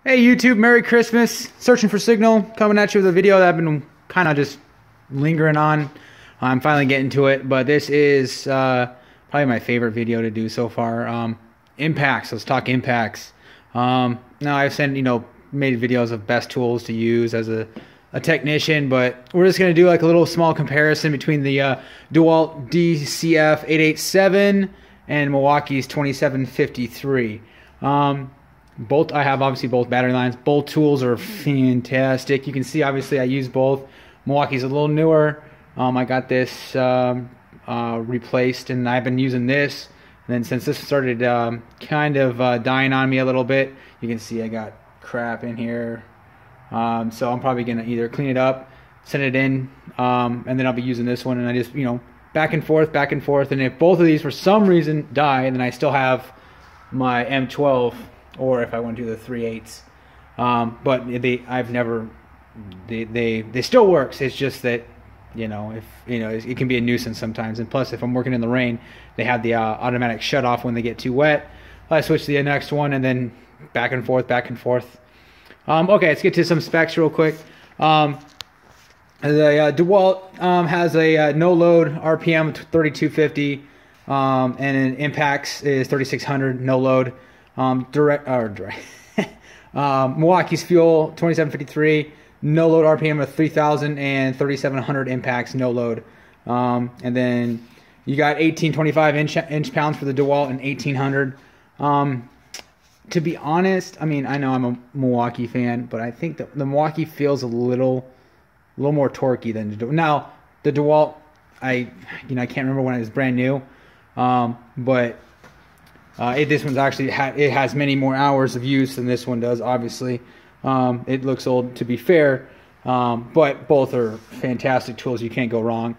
Hey YouTube, Merry Christmas. Searching for signal, coming at you with a video that I've been kind of just lingering on. I'm finally getting to it, but this is probably my favorite video to do so far. Impacts, let's talk impacts. Now I've made videos of best tools to use as a technician, but we're just going to do like a little small comparison between the Dewalt DCF887 and Milwaukee's 2753. I have obviously both battery lines. Both tools are fantastic. You can see obviously I use both. Milwaukee's a little newer. I got this replaced, and I've been using this. And then since this started kind of dying on me a little bit, you can see I got crap in here. So I'm probably gonna either clean it up, send it in, and then I'll be using this one. And I just back and forth. And if both of these for some reason die, then I still have my M12. Or if I want to do the 3/8, but they still works. It's just that it can be a nuisance sometimes. And plus, if I'm working in the rain, they have the automatic shut off when they get too wet. I switch to the next one, and then back and forth. Okay, let's get to some specs real quick. The DeWalt has a no load RPM of 3250, and an impacts is 3600 no load. Milwaukee's fuel 2753 no load RPM of 3000 and 3700 impacts no load, and then you got 1825 inch pounds for the DeWalt and 1800. To be honest, I mean, I know I'm a Milwaukee fan, but I think the Milwaukee feels a little more torquey than the DeWalt. Now the DeWalt, I can't remember when it was brand new, but this one's actually it has many more hours of use than this one does. Obviously, it looks old to be fair, but both are fantastic tools. You can't go wrong.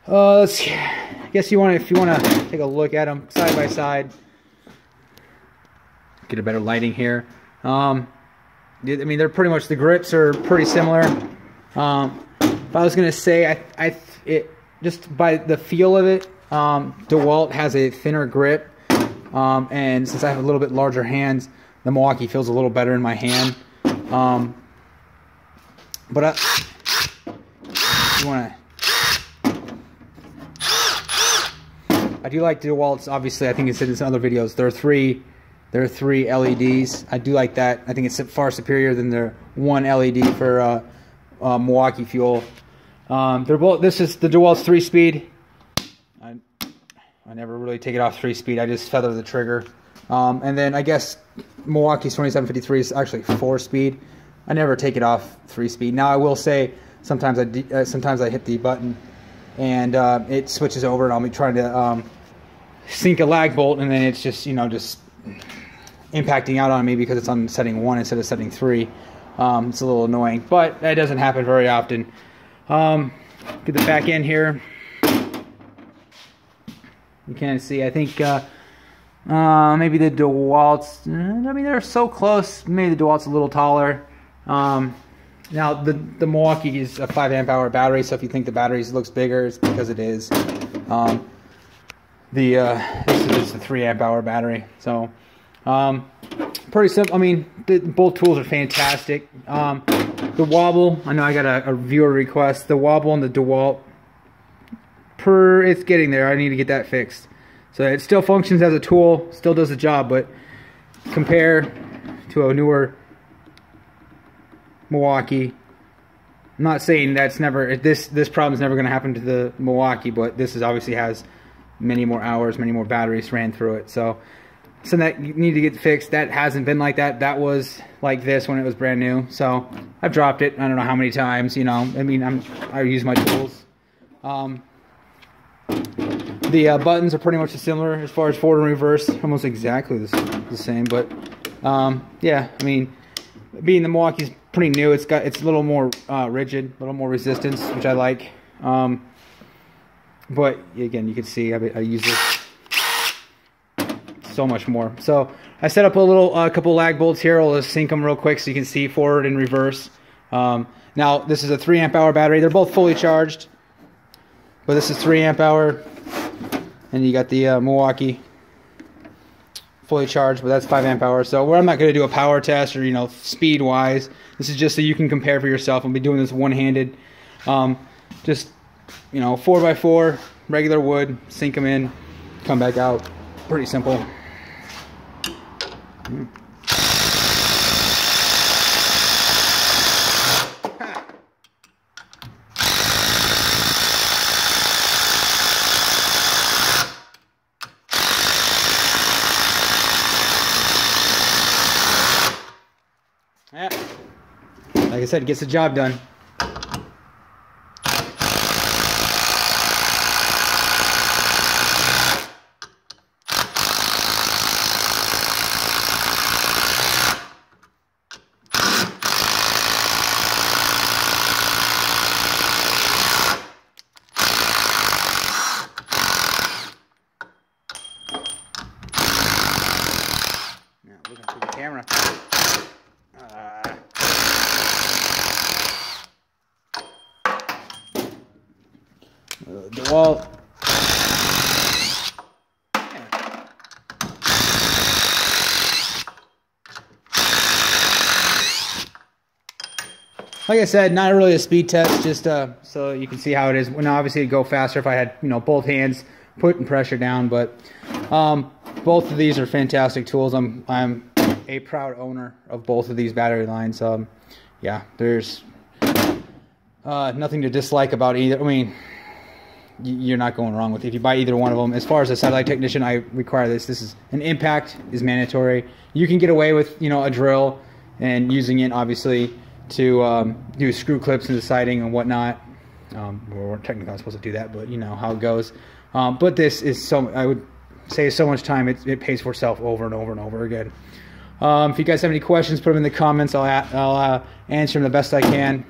Let's see. I guess if you want to take a look at them side by side, get a better lighting here. I mean, they're pretty much, the grips are pretty similar. If I was gonna say, it just by the feel of it. DeWalt has a thinner grip, and since I have a little bit larger hands, the Milwaukee feels a little better in my hand. But I do like DeWalt's. Obviously, I think it's in some other videos. There are three LEDs. I do like that. I think it's far superior than their one LED for Milwaukee fuel. This is the DeWalt's 3-speed. I never really take it off 3-speed. I just feather the trigger. And then I guess Milwaukee's 2753 is actually 4-speed. I never take it off 3-speed. Now I will say sometimes I hit the button and it switches over, and I'll be trying to sink a lag bolt, and then it's just just impacting out on me because it's on setting 1 instead of setting 3. It's a little annoying, but that doesn't happen very often. Get the back end here. You can't see. I think maybe the DeWalt's. I mean, they're so close. Maybe the DeWalt's a little taller. Now the Milwaukee is a 5 amp hour battery, so if you think the battery looks bigger, it's because it is. This is a 3 amp hour battery, so pretty simple. I mean, both tools are fantastic. The wobble. I know I got a viewer request. The wobble on the DeWalt. It's getting there. I need to get that fixed. So it still functions as a tool, still does the job, but compare to a newer Milwaukee. I'm not saying this problem is never going to happen to the Milwaukee, but this obviously has many more hours, many more batteries ran through it. So that you need to get fixed. That hasn't been like that. That was like this when it was brand new. So I've dropped it. I don't know how many times. I mean, I use my tools. The buttons are pretty much similar as far as forward and reverse, almost exactly the same. But yeah, I mean, being the Milwaukee's pretty new, it's a little more rigid, a little more resistance, which I like. But again, you can see I use this so much more. So I set up a couple lag bolts here. I'll just sync them real quick so you can see forward and reverse. Now this is a 3 amp hour battery. They're both fully charged, but this is 3 amp hour. And you got the Milwaukee fully charged, but that's 5 amp hours. So I'm not going to do a power test or, you know, speed wise. This is just so you can compare for yourself. I'll be doing this one-handed. Just, you know, 4x4 regular wood, sink them in, come back out. Pretty simple. Yeah. Like I said, it gets the job done. Now, looking through the camera. Dewalt. Like I said, not really a speed test, just so you can see how it is. Well, now obviously it'd go faster if I had, you know, both hands putting pressure down, but both of these are fantastic tools. I'm a proud owner of both of these battery lines. Yeah, there's nothing to dislike about either. I mean, you're not going wrong with it if you buy either one of them. As far as a satellite technician, I require this. This is an impact is mandatory. You can get away with, you know, a drill and using it obviously to do screw clips in the siding and whatnot. We're technically not supposed to do that, but you know how it goes. But this is so, I would say, so much time. It pays for itself over and over and over again. If you guys have any questions, put them in the comments. I'll answer them the best I can.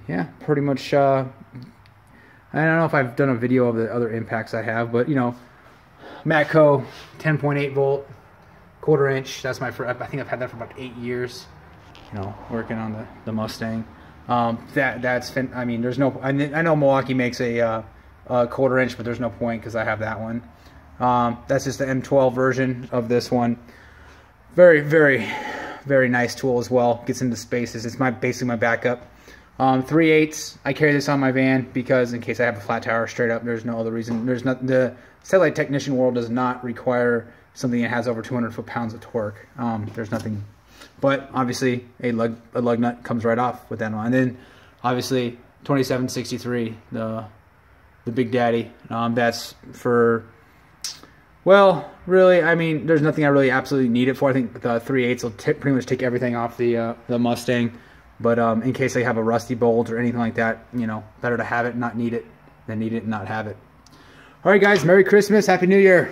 Yeah, pretty much. I don't know if I've done a video of the other impacts I have, but you know, Matco 10.8 volt, 1/4 inch. That's my first. I think I've had that for about 8 years. You know, working on the Mustang. That's. I mean, there's no. I know Milwaukee makes a 1/4 inch, but there's no point because I have that one. That's just the M12 version of this one. Very, very, very nice tool as well. Gets into spaces. It's basically my backup. 3/8. I carry this on my van because in case I have a flat tire straight up, there's no other reason. There's not, the satellite technician world does not require something that has over 200 foot-pounds of torque. There's nothing, but obviously a lug nut comes right off with that one. And then obviously 2763, the Big Daddy. That's for, well, really, I mean, there's nothing I really absolutely need it for. I think the 3/8 will pretty much take everything off the Mustang. But in case they have a rusty bolt or anything like that, you know, better to have it, not need it, than need it and not have it. All right, guys, Merry Christmas, Happy New Year.